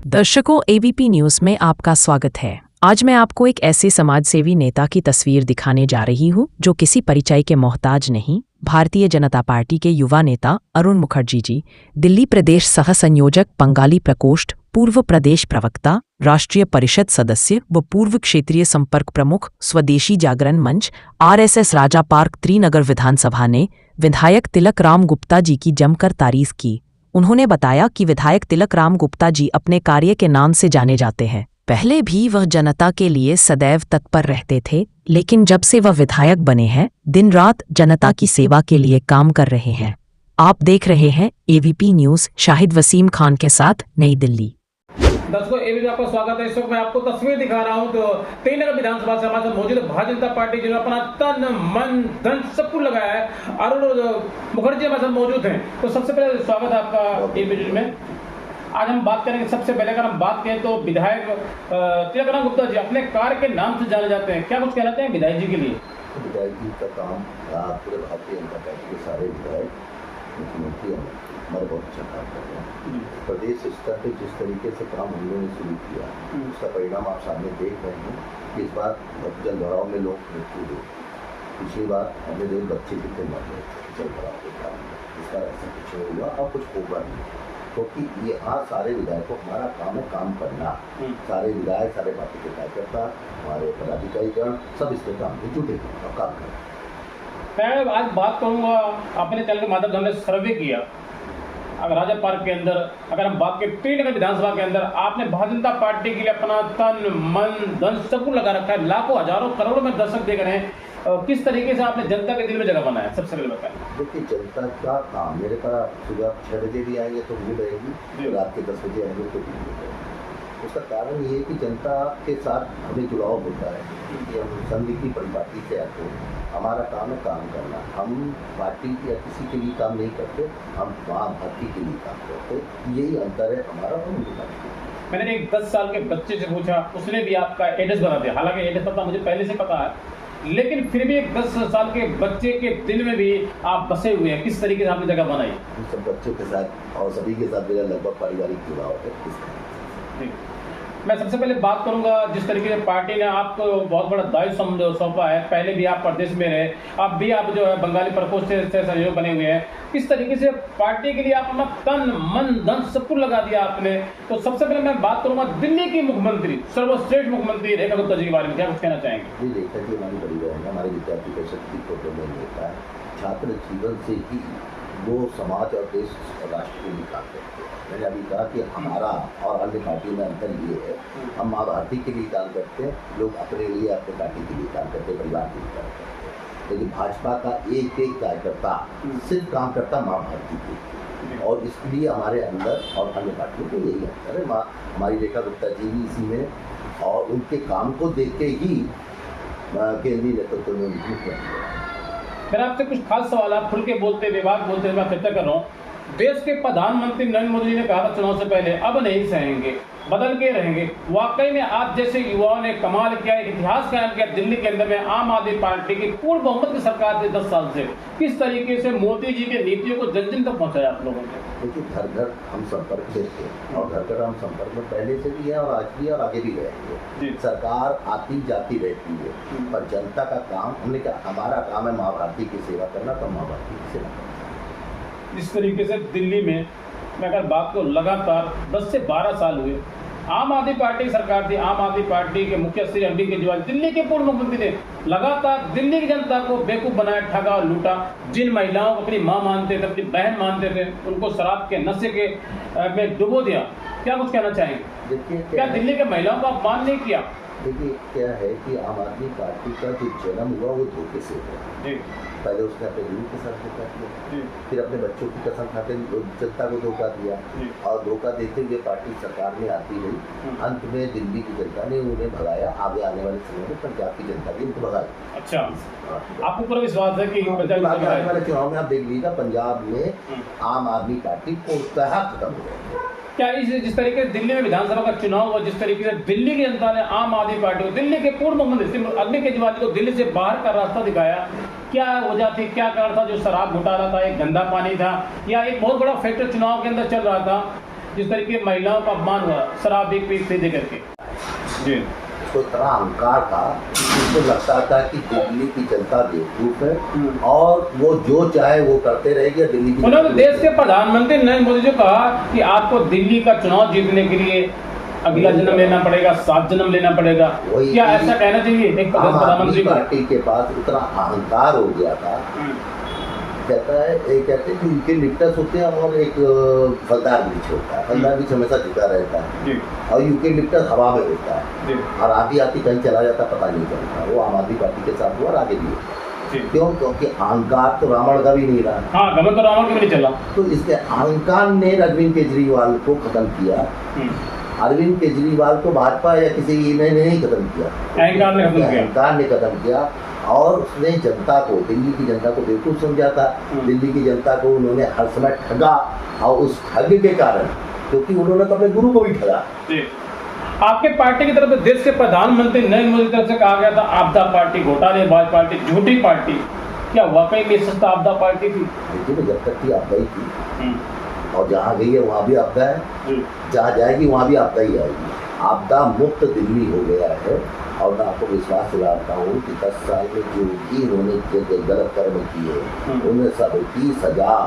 दर्शकों, ABP news में आपका स्वागत है। आज मैं आपको एक ऐसे समाजसेवी नेता की तस्वीर दिखाने जा रही हूं जो किसी परिचय के मोहताज नहीं। भारतीय जनता पार्टी के युवा नेता अरुण मुखर्जी जी, दिल्ली प्रदेश सह संयोजक बंगाली प्रकोष्ठ, पूर्व प्रदेश प्रवक्ता, राष्ट्रीय परिषद सदस्य व पूर्व क्षेत्रीय संपर्क प्रमुख, स्वदेशी जागरण मंच, आरएसएस राजा पार्क त्रिनगर विधानसभा ने विधायक तिलक राम गुप्ता जी की जमकर तारीफ की। उन्होंने बताया कि विधायक तिलक राम गुप्ता जी अपने कार्य के नाम से जाने जाते हैं। पहले भी वह जनता के लिए सदैव तत्पर रहते थे, लेकिन जब से वह विधायक बने हैं, दिन रात जनता की सेवा के लिए काम कर रहे हैं। आप देख रहे हैं एबीपी न्यूज। शाहिद वसीम खान के साथ, नई दिल्ली। दर्शकों, एबीपी आपका स्वागत है। इस वक्त मैं आपको तस्वीर दिखा रहा हूं तो त्रिनगर विधानसभा से हमारे साथ मौजूद है भारतीय जनता पार्टी जिन्होंने अपना तन मन धन सब कुछ लगाया है। अरुण मुखर्जी हमारे साथ मौजूद हैं। तो सबसे पहले स्वागत है आपका एबीपी में। आज हम बात करेंगे, सबसे पहले अगर हम बात करें तो विधायक तिलक राम गुप्ता जी अपने कार्य के नाम से जाने जाते हैं। क्या कुछ कहना चाहेंगे विधायक जी के लिए? विधायक जी का काम पूरे भारतीय जनता पार्टी के सारे विधायक, मुख्यमंत्री हमारे बहुत अच्छा काम कर रहे हैं। प्रदेश स्तर पर जिस तरीके से काम हम लोगों ने शुरू किया, उसका परिणाम आप सामने देख रहे हैं कि इस बार जलभराव में लोग मृत्यु हुए। पिछली बार हमने देख बच्चे कितने मर गए जलभराव के कारण। इस बार ऐसा कुछ नहीं हुआ और कुछ होगा नहीं, क्योंकि ये सारे विधायकों हमारा काम है काम करना। सारे विधायक, सारे पार्टी के कार्यकर्ता, हमारे पदाधिकारीगण सब इसमें काम में जुटे और काम कर। मैं आज बात करूंगा, अपने चैनल के माध्यम से हमने सर्वे किया। अगर राजा पार्क के अंदर अगर हम बात करें त्रिनगर विधानसभा के अंदर, आपने भारतीय जनता पार्टी के लिए अपना तन मन धन सब कुछ लगा रखा है। लाखों हजारों करोड़ों में दर्शक देख रहे हैं। किस तरीके से आपने जनता के दिल में जगह बनाया, सबसे पहले बताएं। देखिए, जनता का काम, मेरे पास सुबह 6 बजे भी आएंगे तो भीड़ रहेगी, रात के 10 बजे आएंगे तो भीड़ रहेगी। उसका कारण ये है कि जनता के साथ हमें जुड़ाव होता है, क्योंकि हम संघ की परिपाटी से आते हैं। हमारा काम है काम करना। हम पार्टी या किसी के लिए काम नहीं करते, हम वहाँ भर्ती के लिए काम करते। यही अंतर है हमारा और उनकी पार्टी। मैंने एक 10 साल के बच्चे से पूछा, उसने भी आपका एड्रेस बना दिया। हालांकि एड्रेस पता मुझे पहले से पता है, लेकिन फिर भी एक 10 साल के बच्चे के दिल में भी आप बसे हुए हैं। किस तरीके से आपने जगह बनाई? सब बच्चों के साथ और सभी के साथ मेरा लगभग पारिवारिक जुड़ाव है। मैं सबसे पहले बात करूंगा, जिस तरीके से पार्टी ने आपको बहुत बड़ा दायित्व सौंपा है। पहले भी आप प्रदेश में रहे, अब भी आप जो है बंगाली प्रकोष्ठ से सहयोग बने हुए हैं। किस तरीके से पार्टी के लिए आप अपना तन मन धन सब कुछ लगा दिया आपने। तो सबसे पहले मैं बात करूंगा दिल्ली की मुख्यमंत्री, सर्वश्रेष्ठ मुख्यमंत्री रेखा गुप्ता जी के बारे में क्या कुछ कहना चाहेंगे? जी, रेखा जी हमारी बड़ी बहन है। हमारे विद्यार्थी परिषद की प्रोग्राम होता है। छात्र जीवन से ही वो समाज और देश और राष्ट्र के लिए काम करते हैं। मैंने अभी कहा कि हमारा और अन्य पार्टी में अंतर ये है, हम माँ भारती के लिए काम करते हैं, लोग अपने लिए, अपने पार्टी के लिए काम करते हैं, परिवार के लिए काम करते हैं। लेकिन भाजपा का एक एक कार्यकर्ता सिर्फ काम करता माँ भारती के लिए, और इसके लिए हमारे अंदर और अन्य पार्टियों को यही अंतर है। हमारी रेखा गुप्ता जी भी इसी में, और उनके काम को देख के ही केंद्रीय नेतृत्व में उनकी। मेरा आपसे कुछ खास सवाल, आप खुल के बोलते, विवाद बोलते, मैं चर्चा कर रहा हूँ। देश के प्रधानमंत्री नरेंद्र मोदी जी ने कहा था चुनाव से पहले, अब नहीं सहेंगे, बदल के रहेंगे। वाकई में आप जैसे युवाओं ने कमाल किया, एक इतिहास कायम किया। दिल्ली के अंदर में आम आदमी पार्टी की पूर्ण बहुमत की सरकार थी 10 साल से। किस तरीके से मोदी जी के नीतियों को जन जन तक पहुँचाया आप लोगों ने? देखिए, घर घर हम संपर्क से थे, और घर घर हम संपर्क में पहले से भी है और आज भी और आगे भी रहेंगे। सरकार आती जाती रहती है, पर जनता का काम, हमने कहा हमारा काम है माँ भारती की सेवा करना, तो माँ भारती की सेवा करना। इस तरीके से दिल्ली में मैं अगर बात को लगातार 10 से 12 साल हुए, आम आदमी पार्टी की सरकार थी। आम आदमी पार्टी के मुख्य श्री अरविंद केजरीवाल, दिल्ली के पूर्व मुख्यमंत्री ने लगातार दिल्ली की जनता को बेवकूफ बनाया, ठगा और लूटा। जिन महिलाओं को अपनी माँ मानते थे, अपनी बहन मानते थे, उनको शराब के नशे के में डुबो दिया। क्या कुछ कहना चाहेंगे? देखिए, क्या दिल्ली के महिलाओं को अपमान नहीं किया? देखिए, क्या है कि आम आदमी पार्टी का जो जन्म हुआ वो धोखे से है। पहले उसने अपने गुरु के साथ धोखा दिया, फिर अपने बच्चों की कसम खाते जनता को धोखा दिया, और धोखा देते हुए पार्टी सरकार में आती रही। अंत में दिल्ली की जनता ने उन्हें भगाया। आगे आने वाले समय में पंजाब की जनता भी उनको भगाई। अच्छा, आपको पूरा विश्वास है कि आने वाले चुनाव में आप देख लीजिएगा, पंजाब में आम आदमी पार्टी पूर्णतः खत्म हो गई। क्या जिस तरीके से दिल्ली में विधानसभा का चुनाव हुआ, जिस तरीके से दिल्ली की जनता ने आम आदमी पार्टी को, दिल्ली के पूर्व मुख्यमंत्री अरविंद केजरीवाल को दिल्ली से बाहर का रास्ता दिखाया, क्या वजह थी, क्या कारण था? जो शराब घोटाला था, एक गंदा पानी था, या एक बहुत बड़ा फैक्टर चुनाव के अंदर चल रहा था? जिस तरीके महिलाओं का अपमान हुआ शराब एक पीस दे करके जी उसको इतना अहंकार था, उसको लगता था कि दिल्ली की जनता बेवकूफ है और वो जो चाहे वो करते रहेगी। दिल्ली की उन्होंने देश के प्रधानमंत्री नरेंद्र मोदी जी को कहा कि आपको दिल्ली का चुनाव जीतने के लिए अगला जन्म लेना पड़ेगा, 7 जन्म लेना पड़ेगा। क्या ऐसा कहना चाहिए एक प्रधानमंत्री को? पार्टी के पास इतना अहंकार हो गया था। कहता है एक कहते हैं कि इनके लिप्टस होते हैं और एक फलदार वृक्ष होता है। फलदार वृक्ष हमेशा झुका रहता है और यूके लिप्टस हवा में होता है और आधी आती कहीं चला जाता पता नहीं चलता। वो आम आदमी पार्टी के साथ हुआ और आगे भी है। क्यों? क्योंकि अहंकार तो रावण का भी नहीं रहा। हाँ, गमन तो रावण का भी नहीं चला। तो इसके अहंकार ने अरविंद केजरीवाल को खत्म किया। अरविंद केजरीवाल को भाजपा या किसी ने नहीं खत्म किया, अहंकार ने खत्म किया। और उसने जनता को, दिल्ली की जनता को बेवकूफ समझा था। दिल्ली की जनता को उन्होंने हर समय ठगा और उस ठग के कारण, क्योंकि उन्होंने तो अपने गुरु को भी ठगा। आपके पार्टी की तरफ देश के प्रधानमंत्री नरेंद्र मोदी की तरफ से कहा गया था आपदा पार्टी, घोटालेबाज पार्टी, झूठी पार्टी। क्या वाकई में सस्ता आपदा पार्टी थी? लेकिन जब तक की आपदा ही थी और जहाँ गई है वहाँ भी आपदा है, जहाँ जाएगी वहाँ भी आपदा ही आएगी। आपदा मुक्त दिल्ली हो गया है। और मैं आपको विश्वास दिलाता हूँ कि 10 साल में जो भी उन्होंने गलत कर्म किए उन्हें सबकी सजा,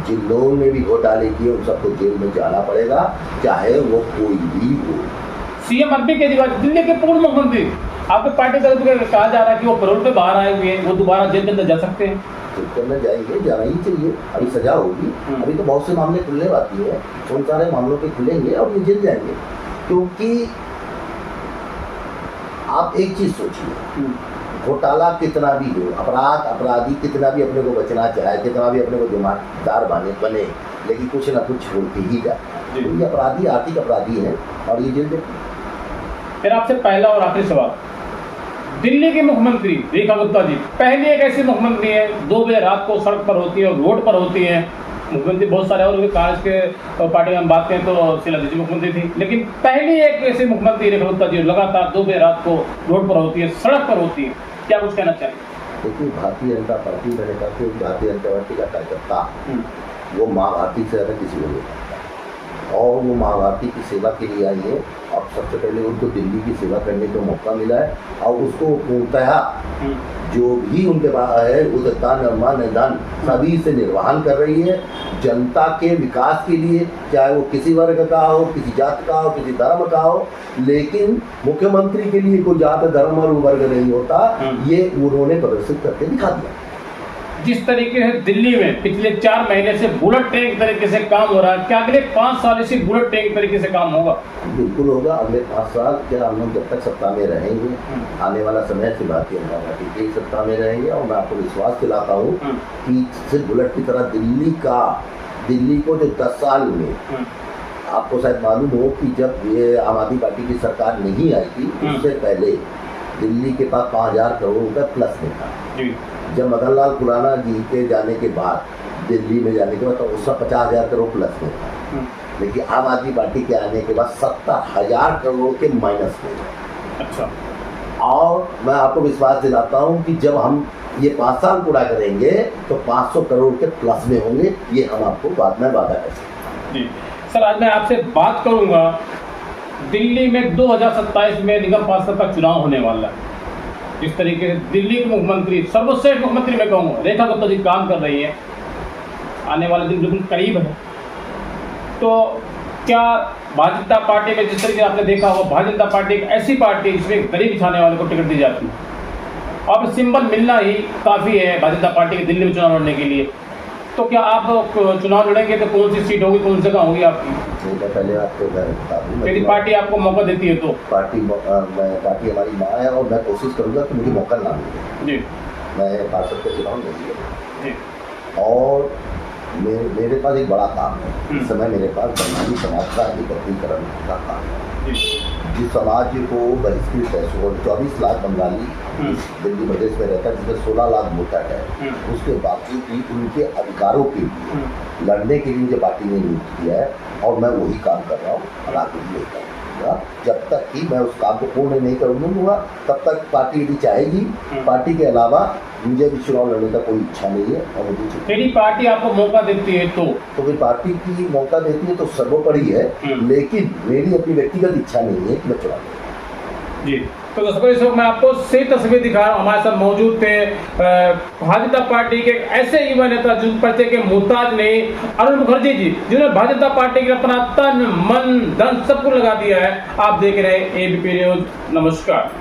जिन लोगों ने भी घोटाले किए उन सबको जेल में जाना पड़ेगा, चाहे वो कोई भी हो। सीएम अरविंद केजरीवाल दिल्ली के पूर्व मुख्यमंत्री, आपके पार्टी तरफ से कहा जा रहा है कि वो पैरोल पे बाहर आए हुए हैं, वो दोबारा जेल के अंदर जा सकते हैं। जेल के अंदर जाएंगे, जाना ही चाहिए। अभी सजा होगी, अभी तो बहुत से मामले खुलने बाकी है, उन सारे मामलों पे खुलेंगे और ये जेल जाएंगे। क्योंकि आप एक चीज सोचिए, घोटाला कितना भी हो, अपराधी कितना भी अपने को बचना चाहे, कितना भी अपने को ईमानदार बने, लेकिन कुछ ना कुछ छोड़ के ही जाए। ये अपराधी आर्थिक अपराधी है और ये जेल जाएंगे। फिर आपसे पहला और आखिरी सवाल, दिल्ली के मुख्यमंत्री रेखा गुप्ता जी पहली एक ऐसी मुख्यमंत्री है 2 बजे रात को सड़क पर होती है और रोड पर होती है। मुख्यमंत्री बहुत सारे और कांग्रेस के पार्टी में हम बात करें तो शीला दीदी मुख्यमंत्री थी, लेकिन पहली एक ऐसी मुख्यमंत्री रेखा गुप्ता जी लगातार 2 बजे रात को रोड पर होती है, सड़क पर होती है। क्या कुछ कहना चाहिए? देखिए, भारतीय जनता पार्टी, मैंने कहा कि भारतीय जनता पार्टी का कार्यकर्ता वो माँ भारती से ज़्यादा किसी को नहीं करता और वो माँ भारती की सेवा के लिए आई है। और सबसे पहले उनको दिल्ली की सेवा करने का मौका मिला है और उसको पूर्णतः जो भी उनके पास है उस तन मन धन सभी से निर्वहन कर रही है जनता के विकास के लिए, चाहे वो किसी वर्ग का हो, किसी जात का हो, किसी धर्म का हो। लेकिन मुख्यमंत्री के लिए कोई जात धर्म और वर्ग नहीं होता, ये उन्होंने प्रदर्शित करके दिखा दिया। जिस तरीके से दिल्ली में पिछले 4 महीने से बुलेट ट्रेन तरीके से काम हो रहा है, क्या अगले 5 साल इसी बुलेट ट्रेन तरीके से काम होगा? बिल्कुल होगा। अगले 5 साल क्या हम लोग जब तक सत्ता में रहेंगे, आने वाला समय से भारतीय जनता पार्टी की सत्ता में रहेंगे। और मैं आपको विश्वास दिलाता हूँ कि सिर्फ बुलेट की तरह दिल्ली को जो 10 साल में, आपको शायद मालूम हो कि जब ये आम आदमी पार्टी की सरकार नहीं आई थी उससे पहले दिल्ली के पास 5,000 करोड़ का प्लस में था। जब मदन लाल खुराना जी के जाने के बाद, दिल्ली में जाने के बाद, तो उसका 50,000 करोड़ प्लस में था। लेकिन आम आदमी पार्टी के आने के बाद 70,000 करोड़ के माइनस में। अच्छा। और मैं आपको विश्वास दिलाता हूँ कि जब हम ये 5 साल पूरा करेंगे तो 500 करोड़ के प्लस में होंगे। ये हम आपको बाद में वादा कर सकते हैं। सर, आज मैं आपसे बात करूँगा, दिल्ली में 2027 में निगम पार्षद का चुनाव होने वाला है। जिस तरीके से दिल्ली के मुख्यमंत्री, सर्वश्रेष्ठ मुख्यमंत्री मैं कहूँगा, रेखा गुप्ता जी काम कर रही है, आने वाले दिन बिल्कुल करीब है। तो क्या भाजपा पार्टी में, जिस तरीके से आपने देखा होगा, भारतीय जनता पार्टी एक ऐसी पार्टी जिसमें गरीब छाने वाले को टिकट दी जाती है और सिंबल मिलना ही काफ़ी है भारतीय जनता पार्टी के दिल्ली में चुनाव लड़ने के लिए। तो क्या आप चुनाव लड़ेंगे तो कौन सी सीट होगी, कौन सी जगह होगी आपकी? पहले आपको बता दूं, यदि पार्टी आपको मौका देती है तो? पार्टी हमारी माँ है और मैं कोशिश करूँगा कि मुझे मौका ना मिले। जी। मैं पार्षद का चुनाव नहीं लड़ूंगा। और मेरे पास एक बड़ा काम है। इस समय मेरे पास बंगाली समाज का एकत्रीकरण का काम है। जिस समाज को बहिष्कृत है, 24 लाख बंगाली दिल्ली प्रदेश में रहता है, जिसमें 16 लाख वोटर है, उसके बावजूद भी उनके अधिकारों के लिए लड़ने के लिए मुझे पार्टी ने नियुक्त किया है और मैं वही काम कर रहा हूँ और आगे भी लेता हूँ। दूंगा। जब तक कि मैं उस काम को पूर्ण नहीं कर दूंगा तब तक पार्टी यदि चाहेगी, पार्टी के अलावा मुझे भी चुनाव लड़ने का कोई इच्छा नहीं है। और मुझे यदि पार्टी आपको मौका देती है तो फिर पार्टी की मौका देती है तो सर्वोपरि है, लेकिन मेरी अपनी व्यक्तिगत इच्छा नहीं है कि मैं चुनाव लड़ूं। जी। तो दर्शकों इस वक्त मैं आपको सही तस्वीर दिखा रहा हूँ। हमारे साथ मौजूद थे भारतीय जनता पार्टी के ऐसे युवा नेता जिन परिचय के मुहताज नहीं, अरुण मुखर्जी जी, जिन्होंने भारतीय जनता पार्टी के अपना तन मन धन सब कुछ लगा दिया है। आप देख रहे हैं एबीपी न्यूज। नमस्कार।